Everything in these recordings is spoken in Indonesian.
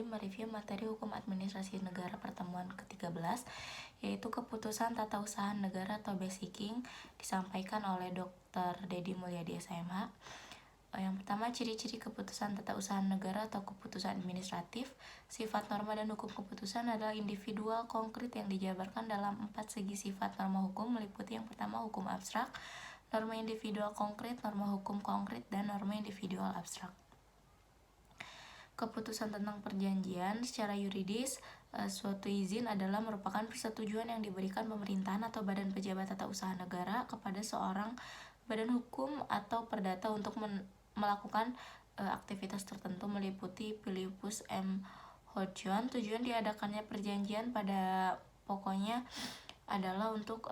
kembali mereview materi hukum administrasi negara pertemuan ke-13, yaitu keputusan tata usaha negara atau Basiking, disampaikan oleh Dr. Dedi Mulyadi SMH. Yang pertama, ciri-ciri keputusan tata usaha negara atau keputusan administratif. Sifat norma dan hukum keputusan adalah individual konkret yang dijabarkan dalam 4 segi sifat norma hukum, meliputi yang pertama hukum abstrak, norma individual konkret, norma hukum konkret, dan norma individual abstrak. Keputusan tentang perjanjian secara yuridis, suatu izin adalah merupakan persetujuan yang diberikan pemerintahan atau badan pejabat tata usaha negara kepada seorang badan hukum atau perdata untuk melakukan aktivitas tertentu, meliputi Philippus M. Hodgson. Tujuan diadakannya perjanjian pada pokoknya adalah untuk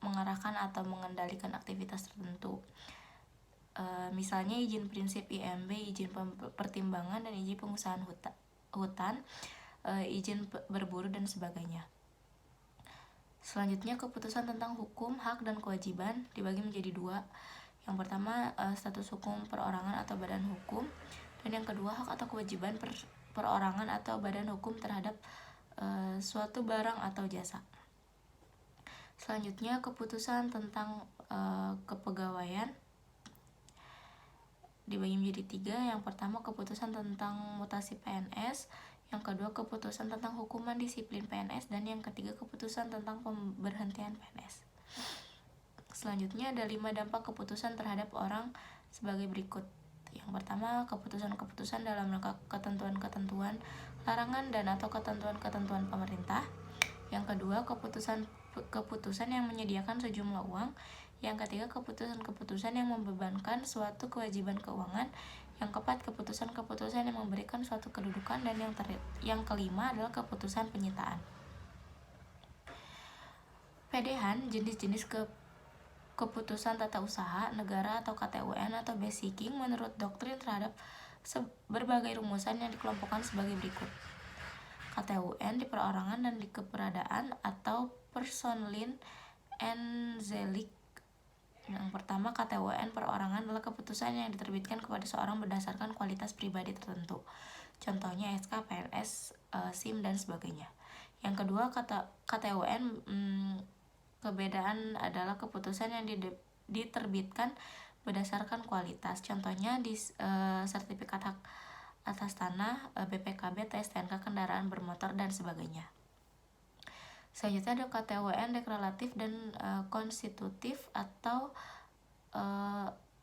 mengarahkan atau mengendalikan aktivitas tertentu. Misalnya izin prinsip IMB, izin pertimbangan, dan izin pengusahaan hutan, izin berburu, dan sebagainya. Selanjutnya, keputusan tentang hukum, hak, dan kewajiban dibagi menjadi dua. Yang pertama, status hukum perorangan atau badan hukum, dan yang kedua, hak atau kewajiban perorangan atau badan hukum terhadap suatu barang atau jasa. Selanjutnya, keputusan tentang kepegawaian dibagi menjadi tiga. Yang pertama, keputusan tentang mutasi PNS, yang kedua, keputusan tentang hukuman disiplin PNS, dan yang ketiga, keputusan tentang pemberhentian PNS. Selanjutnya, ada 5 dampak keputusan terhadap orang sebagai berikut. Yang pertama, keputusan-keputusan dalam rangka ketentuan-ketentuan larangan dan atau ketentuan-ketentuan pemerintah. Yang kedua, keputusan yang menyediakan sejumlah uang. Yang ketiga, keputusan-keputusan yang membebankan suatu kewajiban keuangan. Yang keempat, keputusan-keputusan yang memberikan suatu kedudukan. Dan yang kelima adalah keputusan penyitaan. Pedehan, jenis-jenis keputusan tata usaha negara atau KTUN atau Basiking menurut doktrin terhadap berbagai rumusan yang dikelompokkan sebagai berikut. KTUN di perorangan dan di keberadaan atau Personlin and Zelik. Yang pertama, KTUN perorangan adalah keputusan yang diterbitkan kepada seorang berdasarkan kualitas pribadi tertentu. Contohnya SK, PNS, SIM, dan sebagainya. Yang kedua, KTUN kebedaan adalah keputusan yang diterbitkan berdasarkan kualitas. Contohnya di sertifikat hak atas tanah, BPKB, STNK kendaraan bermotor, dan sebagainya. Selanjutnya ada KTUN deklaratif dan konstitutif atau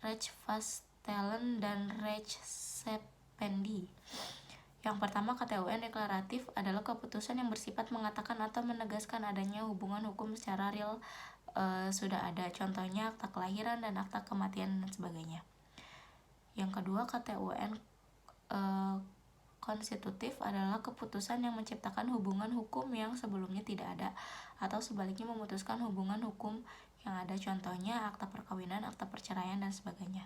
Rechtsvaststellen dan Rechtssependi. Yang pertama, KTUN deklaratif adalah keputusan yang bersifat mengatakan atau menegaskan adanya hubungan hukum secara real sudah ada. Contohnya akta kelahiran dan akta kematian dan sebagainya. Yang kedua, KTUN konstitutif adalah keputusan yang menciptakan hubungan hukum yang sebelumnya tidak ada, atau sebaliknya memutuskan hubungan hukum yang ada. Contohnya akta perkawinan, akta perceraian, dan sebagainya.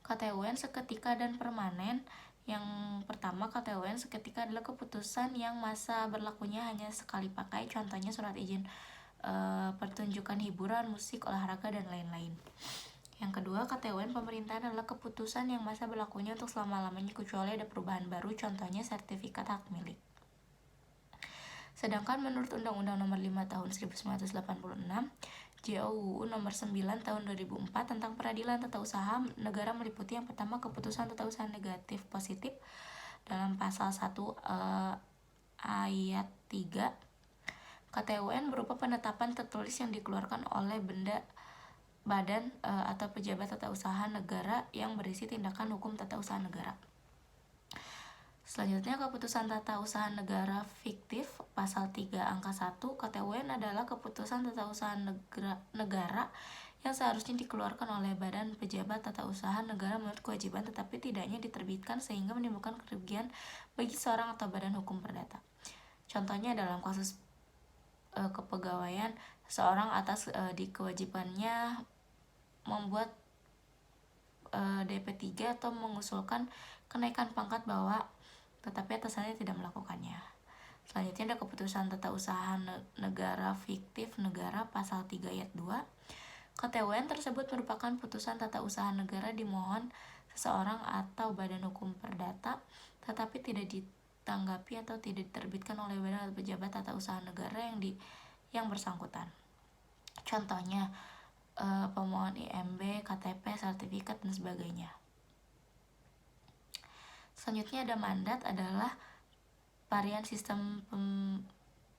KTUN seketika dan permanen. Yang pertama, KTUN seketika adalah keputusan yang masa berlakunya hanya sekali pakai. Contohnya surat izin pertunjukan hiburan, musik, olahraga, dan lain-lain. Yang kedua, KTUN pemerintahan adalah keputusan yang masa berlakunya untuk selama-lamanya kecuali ada perubahan baru. Contohnya sertifikat hak milik. Sedangkan menurut Undang-Undang Nomor 5 Tahun 1986, JOUU Nomor 9 Tahun 2004 tentang Peradilan Tata Usaha Negara meliputi yang pertama, keputusan tata usaha negatif positif dalam pasal 1 ayat 3. KTUN berupa penetapan tertulis yang dikeluarkan oleh badan atau pejabat tata usaha negara yang berisi tindakan hukum tata usaha negara. Selanjutnya, keputusan tata usaha negara fiktif pasal 3 angka 1. KTUN adalah keputusan tata usaha negara yang seharusnya dikeluarkan oleh badan pejabat tata usaha negara menurut kewajiban tetapi tidaknya diterbitkan sehingga menimbulkan kerugian bagi seorang atau badan hukum perdata. Contohnya dalam kasus kepegawaian, seorang atas di kewajibannya membuat DP3 atau mengusulkan kenaikan pangkat bawah tetapi atasannya tidak melakukannya. Selanjutnya ada keputusan tata usaha negara fiktif negara pasal 3 ayat 2. KTUN tersebut merupakan putusan tata usaha negara dimohon seseorang atau badan hukum perdata, tetapi tidak ditanggapi atau tidak diterbitkan oleh badan atau pejabat tata usaha negara yang bersangkutan. Contohnya pemohon IMB, KTP, sertifikat, dan sebagainya. Selanjutnya ada mandat, adalah varian sistem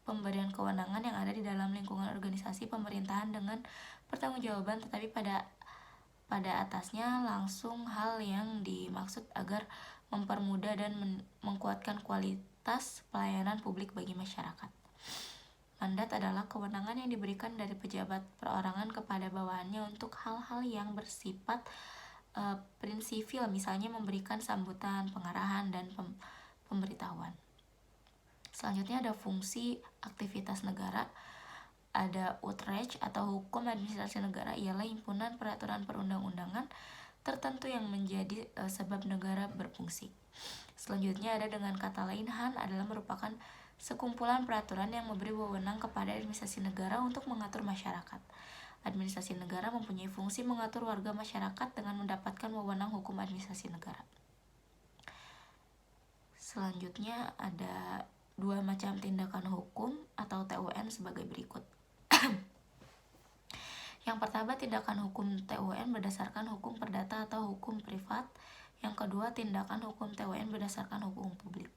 pemberian kewenangan yang ada di dalam lingkungan organisasi pemerintahan dengan pertanggungjawaban, tetapi pada atasnya langsung hal yang dimaksud agar mempermudah dan mengkuatkan kualitas pelayanan publik bagi masyarakat. Mandat adalah kewenangan yang diberikan dari pejabat perorangan kepada bawahannya untuk hal-hal yang bersifat prinsipil, misalnya memberikan sambutan, pengarahan, dan pemberitahuan. Selanjutnya ada fungsi aktivitas negara. Ada outrage atau hukum administrasi negara, ialah himpunan peraturan perundang-undangan tertentu yang menjadi sebab negara berfungsi. Selanjutnya ada dengan kata lain, Han adalah merupakan sekumpulan peraturan yang memberi wewenang kepada administrasi negara untuk mengatur masyarakat. Administrasi negara mempunyai fungsi mengatur warga masyarakat dengan mendapatkan wewenang hukum administrasi negara. Selanjutnya ada 2 macam tindakan hukum atau TUN sebagai berikut. Yang pertama, tindakan hukum TUN berdasarkan hukum perdata atau hukum privat. Yang kedua, tindakan hukum TUN berdasarkan hukum publik.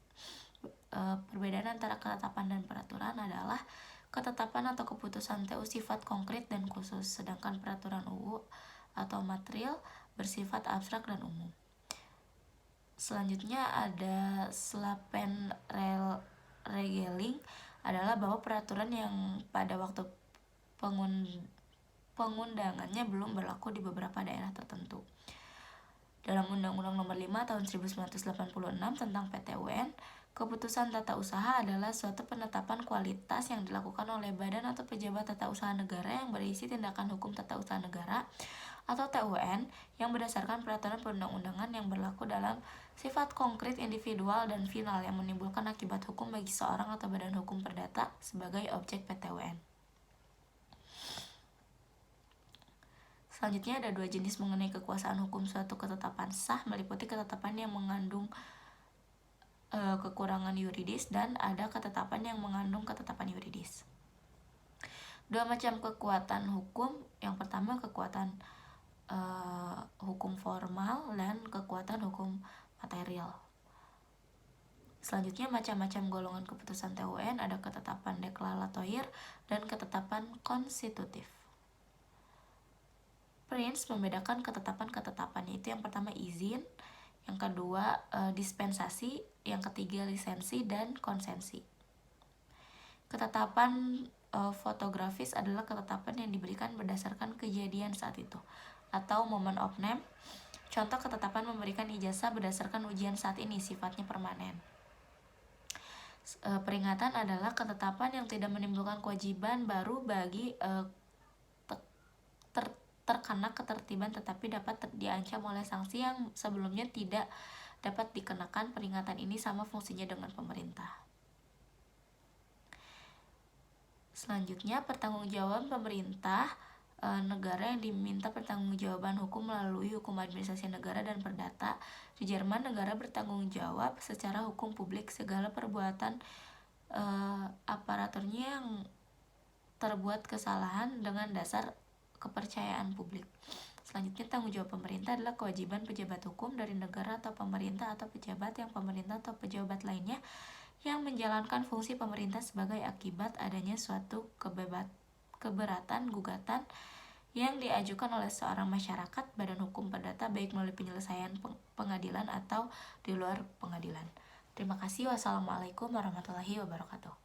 Perbedaan antara ketetapan dan peraturan adalah ketetapan atau keputusan TU sifat konkret dan khusus, sedangkan peraturan UU atau material bersifat abstrak dan umum. Selanjutnya ada Slapen Regeling, adalah bahwa peraturan yang pada waktu pengundangannya belum berlaku di beberapa daerah tertentu. Dalam Undang-Undang Nomor 5 Tahun 1986 tentang PTUN, keputusan tata usaha adalah suatu penetapan kualitas yang dilakukan oleh badan atau pejabat tata usaha negara yang berisi tindakan hukum tata usaha negara atau TUN yang berdasarkan peraturan perundang-undangan yang berlaku dalam sifat konkret, individual, dan final yang menimbulkan akibat hukum bagi seorang atau badan hukum perdata sebagai objek PTUN. Selanjutnya ada 2 jenis mengenai kekuasaan hukum suatu ketetapan sah, meliputi ketetapan yang mengandung kekurangan yuridis dan ada ketetapan yang mengandung ketetapan yuridis. 2 macam kekuatan hukum. Yang pertama, kekuatan hukum formal dan kekuatan hukum material. Selanjutnya, macam-macam golongan keputusan TUN, ada ketetapan deklaratoir dan ketetapan konstitutif. Prince membedakan ketetapan-ketetapan, yaitu yang pertama izin, yang kedua dispensasi, yang ketiga lisensi dan konsensi. Ketetapan fotografis adalah ketetapan yang diberikan berdasarkan kejadian saat itu atau moment of name. Contoh ketetapan memberikan ijazah berdasarkan ujian saat ini, sifatnya permanen. Peringatan adalah ketetapan yang tidak menimbulkan kewajiban baru bagi terkena ketertiban, tetapi dapat diancam oleh sanksi yang sebelumnya tidak dapat dikenakan. Peringatan ini sama fungsinya dengan pemerintah. Selanjutnya, pertanggungjawaban pemerintah negara yang diminta pertanggungjawaban hukum melalui hukum administrasi negara dan perdata. Di Jerman, negara bertanggung jawab secara hukum publik segala perbuatan aparaturnya yang terbuat kesalahan dengan dasar kepercayaan publik. Selanjutnya, tanggung jawab pemerintah adalah kewajiban pejabat hukum dari negara atau pemerintah atau pejabat yang pemerintah atau pejabat lainnya yang menjalankan fungsi pemerintah sebagai akibat adanya suatu keberatan gugatan yang diajukan oleh seorang masyarakat, badan hukum perdata, baik melalui penyelesaian pengadilan atau di luar pengadilan. Terima kasih. Wassalamualaikum warahmatullahi wabarakatuh.